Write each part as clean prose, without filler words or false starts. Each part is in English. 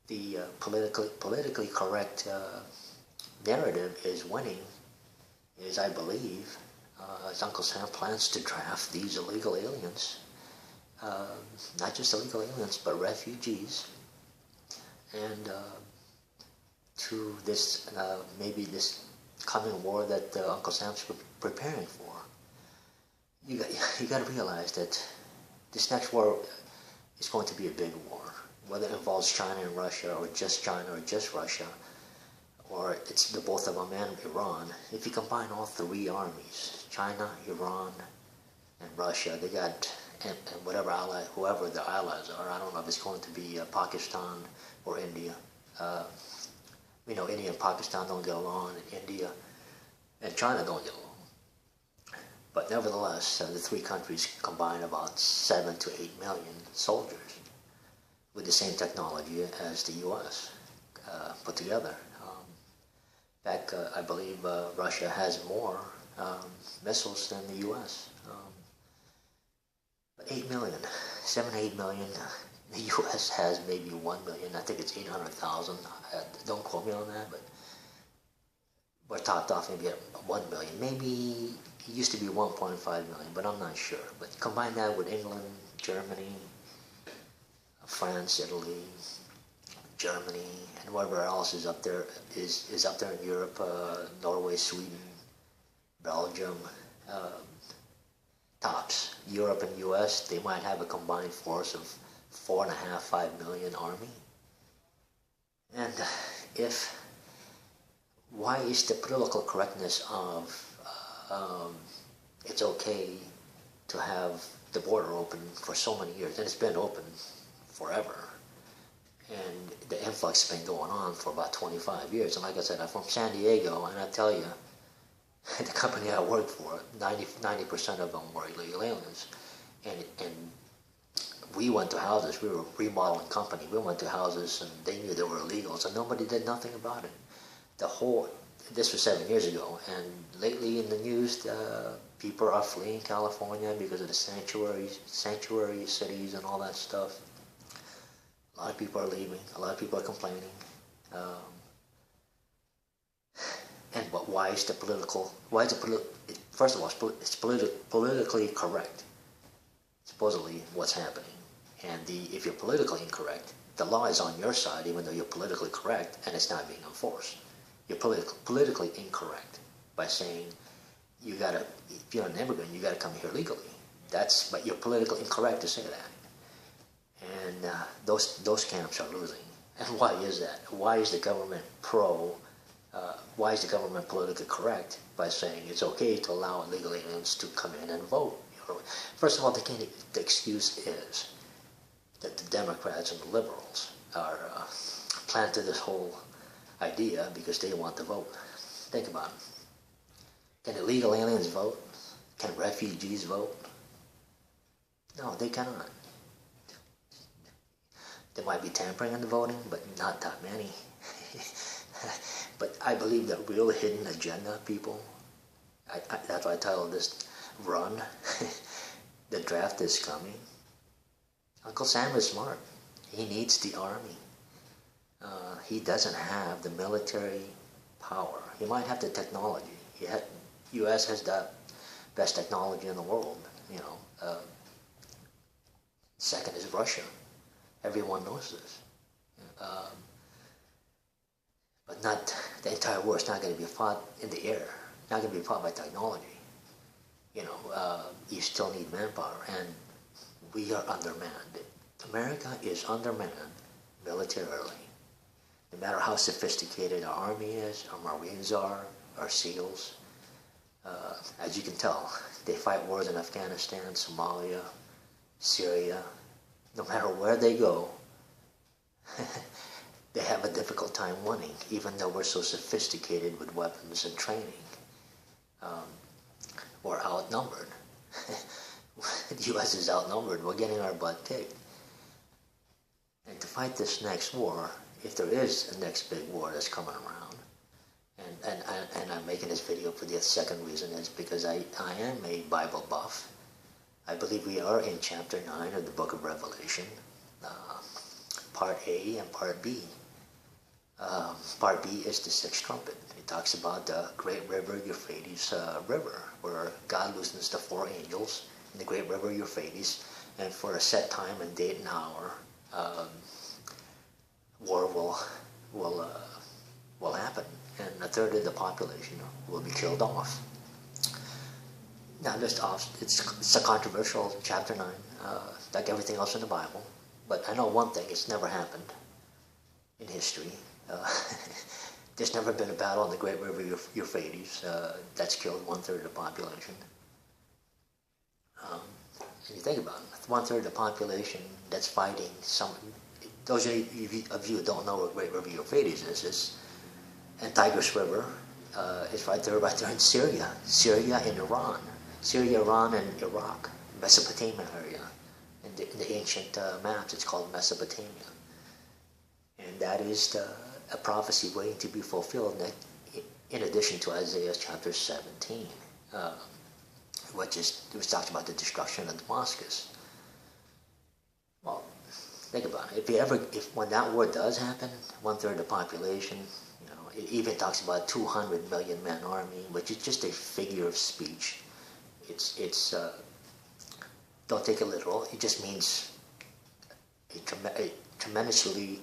the politically correct narrative is winning is, I believe, as Uncle Sam plans to draft these illegal aliens, not just illegal aliens, but refugees, and to this maybe this coming war that Uncle Sam's preparing for. You got to realize that this next war is going to be a big war, whether it involves China and Russia, or just China or just Russia, or it's the both of them and Iran. If you combine all three armies, China, Iran, and Russia, they got, and whatever ally, whoever the allies are, I don't know if it's going to be Pakistan or India. We know India and Pakistan don't get along, and India and China don't get along. But nevertheless, the three countries combine about 7 to 8 million soldiers with the same technology as the U.S. Put together. In fact, I believe Russia has more missiles than the U.S. But 8 million, 7 to 8 million. The U.S. has maybe 1 million. I think it's 800,000. Don't quote me on that, but we're topped off maybe at 1 million. Maybe it used to be 1.5 million, but I'm not sure. But combine that with England, Germany, France, Italy, Germany, and whatever else is up there is up there in Europe, Norway, Sweden, Belgium, tops. Europe and U.S., they might have a combined force of 4.5, 5 million army. And why is the political correctness of it's okay to have the border open for so many years, and it's been open forever, and the influx has been going on for about 25 years, and like I said, I'm from San Diego, and I tell you, the company I worked for, 90% of them were illegal aliens, and we went to houses, we were a remodeling company, we went to houses, and they knew they were illegal, so nobody did nothing about it. This was 7 years ago, and lately in the news, people are fleeing California because of the sanctuary cities and all that stuff. A lot of people are leaving. A lot of people are complaining. But why is the political? First of all, it's politically correct. Supposedly, what's happening, and if you're politically incorrect, the law is on your side, even though you're politically correct, and it's not being enforced. You're politically incorrect by saying if you're an immigrant, you gotta come here legally. But you're politically incorrect to say that. And those camps are losing. And why is that? Why is the government why is the government politically correct by saying it's okay to allow illegal aliens to come in and vote? First of all, the excuse is that the Democrats and the liberals are planted this whole idea because they want to vote. Think about it. Can illegal aliens vote? Can refugees vote? No, they cannot. There might be tampering in the voting, but not that many. But I believe the real hidden agenda, people, that's why I titled this Run. The draft is coming. Uncle Sam is smart. He needs the army. He doesn't have the military power. He might have the technology. U.S. has the best technology in the world. Second is Russia. Everyone knows this. But not the entire war is not going to be fought in the air. Not going to be fought by technology. You still need manpower, and we are undermanned. America is undermanned militarily. No matter how sophisticated our army is, our Marines are, our SEALs, as you can tell, they fight wars in Afghanistan, Somalia, Syria. No matter where they go, they have a difficult time winning, even though we're so sophisticated with weapons and training. We're outnumbered. The U.S. is outnumbered. We're getting our butt kicked. And to fight this next war, if there is a next big war that's coming around, and I'm making this video for the second reason is because I am a Bible buff. I believe we are in chapter 9 of the book of Revelation. Part A and Part B. Part B is the sixth trumpet. It talks about the great river Euphrates River, where God loosens the four angels in the great river Euphrates, and for a set time and date and hour, war will happen, and a third of the population will be killed off. Now, it's a controversial chapter 9, like everything else in the Bible, but I know one thing: it's never happened in history. There's never been a battle on the Great River Euphrates that's killed one-third of the population. And you think about it, one-third of the population that's fighting those of you who don't know what Great River Euphrates is, and Tigris River is right there in Syria and Iran. Syria, Iran, and Iraq, Mesopotamia area. In the ancient maps, it's called Mesopotamia. And that is a prophecy waiting to be fulfilled in addition to Isaiah chapter 17, which talks about the destruction of Damascus. Well, think about it. If when that war does happen, one-third of the population, it even talks about 200 million man army, which is just a figure of speech. It's don't take it literal. It just means a tremendously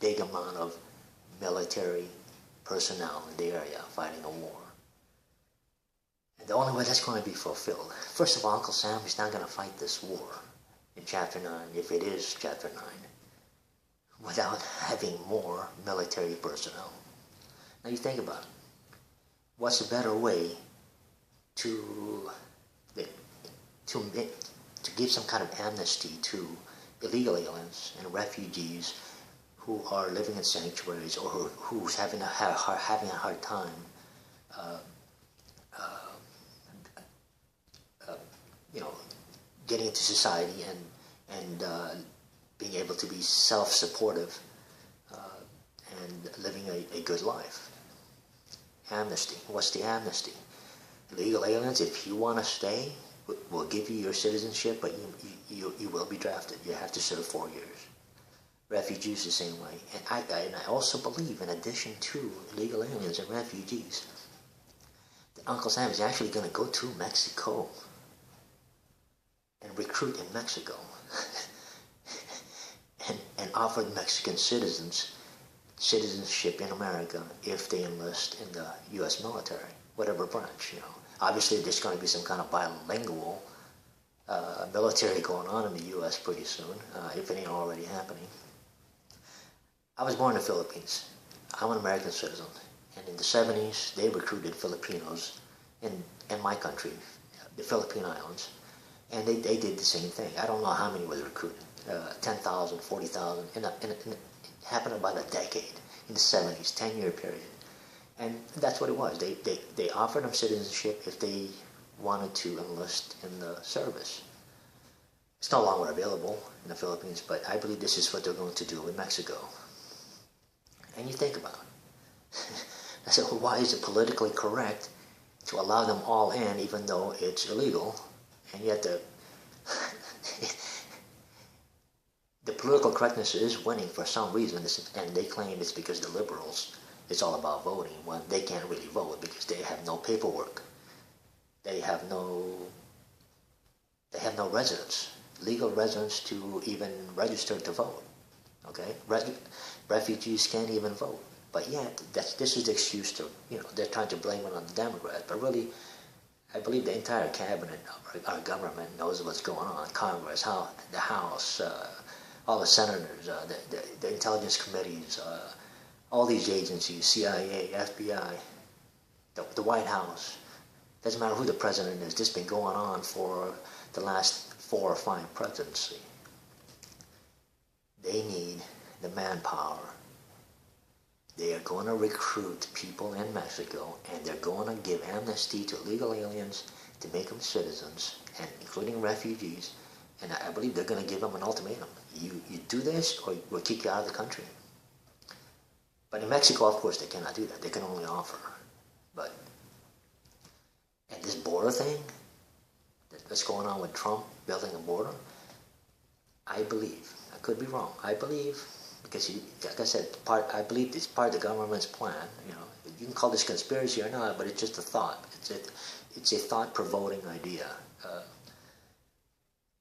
big amount of military personnel in the area fighting a war. And the only way that's going to be fulfilled, first of all, Uncle Sam is not going to fight this war in chapter 9, if it is chapter 9, without having more military personnel. Now you think about it. What's a better way to give some kind of amnesty to illegal aliens and refugees who are living in sanctuaries, or who's having a hard time getting into society and being able to be self-supportive and living a good life. Amnesty. What's the amnesty? Illegal aliens, if you want to stay, we'll give you your citizenship, but you will be drafted. You have to serve 4 years. Refugees the same way. And I also believe, in addition to illegal aliens and refugees, that Uncle Sam is actually going to go to Mexico and recruit in Mexico and offer Mexican citizens citizenship in America if they enlist in the U.S. military, whatever branch. Obviously, there's going to be some kind of bilingual military going on in the U.S. pretty soon, if it ain't already happening. I was born in the Philippines. I'm an American citizen. And in the 70s, they recruited Filipinos in my country, the Philippine Islands. And they did the same thing. I don't know how many was recruited. 10,000, 40,000. It happened about a decade, in the 70s, 10-year period. And that's what it was. They offered them citizenship if they wanted to enlist in the service. It's no longer available in the Philippines, but I believe this is what they're going to do in Mexico. And you think about it. So why is it politically correct to allow them all in, even though it's illegal? And yet the political correctness is winning for some reason, and they claim it's because the liberals, it's all about voting, when they can't really vote because they have no paperwork. They have no residence, legal residence to even register to vote. Okay, refugees can't even vote, but yet this is the excuse to, they're trying to blame it on the Democrats, but really, I believe the entire cabinet of our government knows what's going on. Congress, the House, all the senators, the intelligence committees, all these agencies, CIA, FBI, the White House. Doesn't matter who the president is. This has been going on for the last 4 or 5 presidencies. They need the manpower. They are going to recruit people in Mexico, and they're going to give amnesty to illegal aliens to make them citizens, and including refugees. And I believe they're going to give them an ultimatum. You do this, or we'll kick you out of the country. But in Mexico, of course, they cannot do that. They can only offer. And this border thing that's going on with Trump building a border, I believe, could be wrong. I believe, because like I said, I believe it's part of the government's plan. You know, you can call this conspiracy or not, but it's just a thought. It's a thought-provoking idea.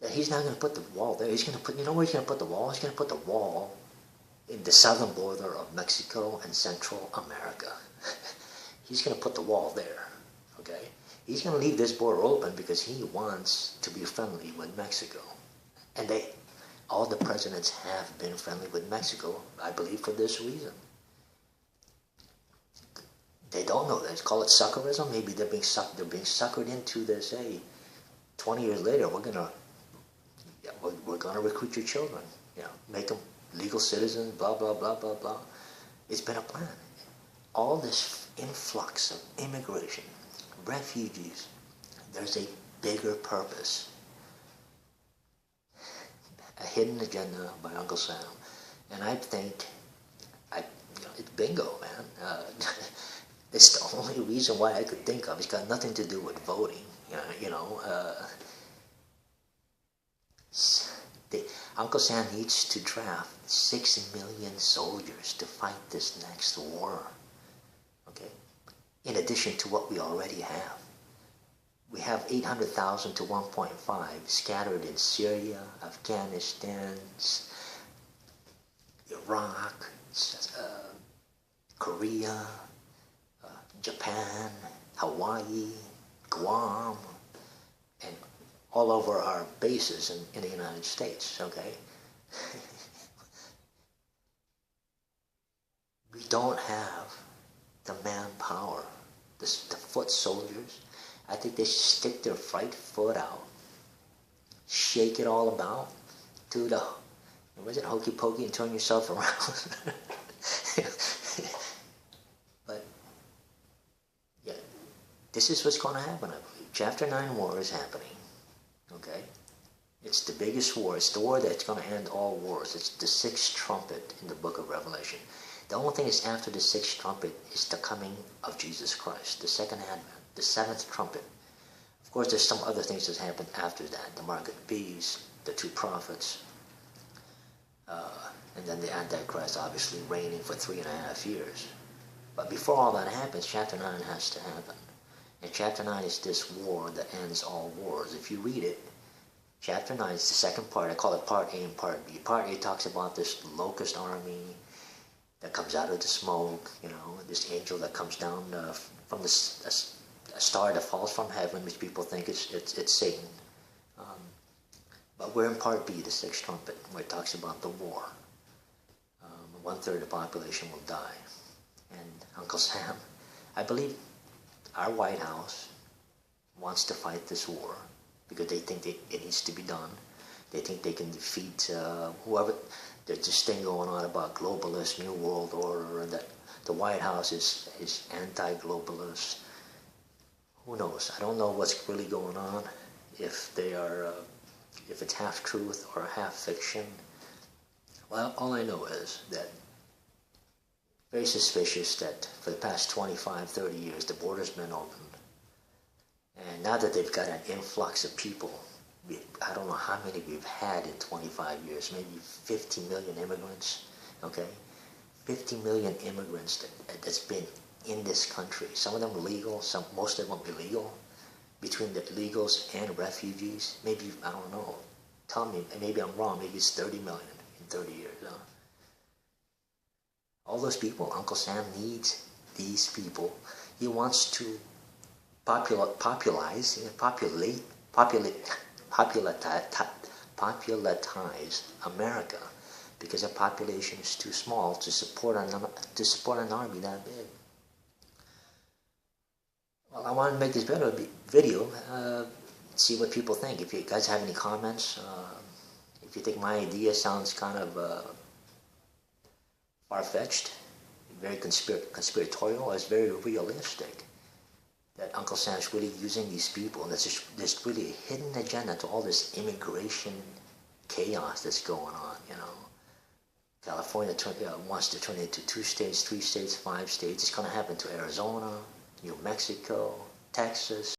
That he's not going to put the wall there. He's going to put, you know where he's going to put the wall? He's going to put the wall in the southern border of Mexico and Central America. He's going to put the wall there, okay? He's going to leave this border open because he wants to be friendly with Mexico. And all the presidents have been friendly with Mexico, I believe, for this reason. They don't know that. Call it suckerism. Maybe they're being suckered into this. Hey, 20 years later, we're gonna recruit your children. You know, make them legal citizens. Blah blah blah blah blah. It's been a plan. All this influx of immigration, refugees. There's a bigger purpose. A hidden agenda by Uncle Sam, and I think, it's bingo, man. It's the only reason why I could think of. It's got nothing to do with voting. Uncle Sam needs to draft 6 million soldiers to fight this next war. Okay, in addition to what we already have. We have 800,000 to 1.5 scattered in Syria, Afghanistan, Iraq, Korea, Japan, Hawaii, Guam, and all over our bases in the United States, okay? We don't have the manpower, the foot soldiers. I think they should stick their right foot out, shake it all about, do the, was it hokey pokey and turn yourself around? But, yeah, this is what's going to happen, I believe. Chapter 9 war is happening, okay? It's the biggest war. It's the war that's going to end all wars. It's the sixth trumpet in the book of Revelation. The only thing is after the sixth trumpet is the coming of Jesus Christ, the second advent. The seventh trumpet. Of course, there's some other things that happen after that. The mark of the beast, the two prophets, and then the Antichrist obviously reigning for 3.5 years. But before all that happens, chapter 9 has to happen. And chapter 9 is this war that ends all wars. If you read it, chapter 9 is the second part. I call it part A and part B. Part A talks about this locust army that comes out of the smoke, you know, this angel that comes down from a star that falls from heaven, which people think it's Satan. But we're in part B, the sixth trumpet, where it talks about the war. 1/3 of the population will die. And Uncle Sam, I believe our White House wants to fight this war because they think it needs to be done. They think they can defeat whoever. There's this thing going on about globalist, new world order, and that the White House is anti-globalist. Who knows? I don't know what's really going on, if they are, if it's half truth or half fiction. Well, all I know is that very suspicious that for the past 25, 30 years, the border's been opened. And now that they've got an influx of people, I don't know how many we've had in 25 years, maybe 50 million immigrants, okay? 50 million immigrants that's been in this country. Some of them legal, most of them illegal. Between the illegals and refugees, maybe, I don't know. Tell me, maybe I'm wrong, maybe it's 30 million in 30 years. All those people, Uncle Sam needs these people. He wants to populatize America because the population is too small to support an army that big. Well, I wanted to make this video, see what people think. If you guys have any comments, if you think my idea sounds kind of far-fetched, very conspiratorial, or it's very realistic, that Uncle Sam's really using these people, and there's really a hidden agenda to all this immigration chaos that's going on, you know. California wants to turn it into 2 states, 3 states, 5 states. It's going to happen to Arizona, New Mexico, Texas.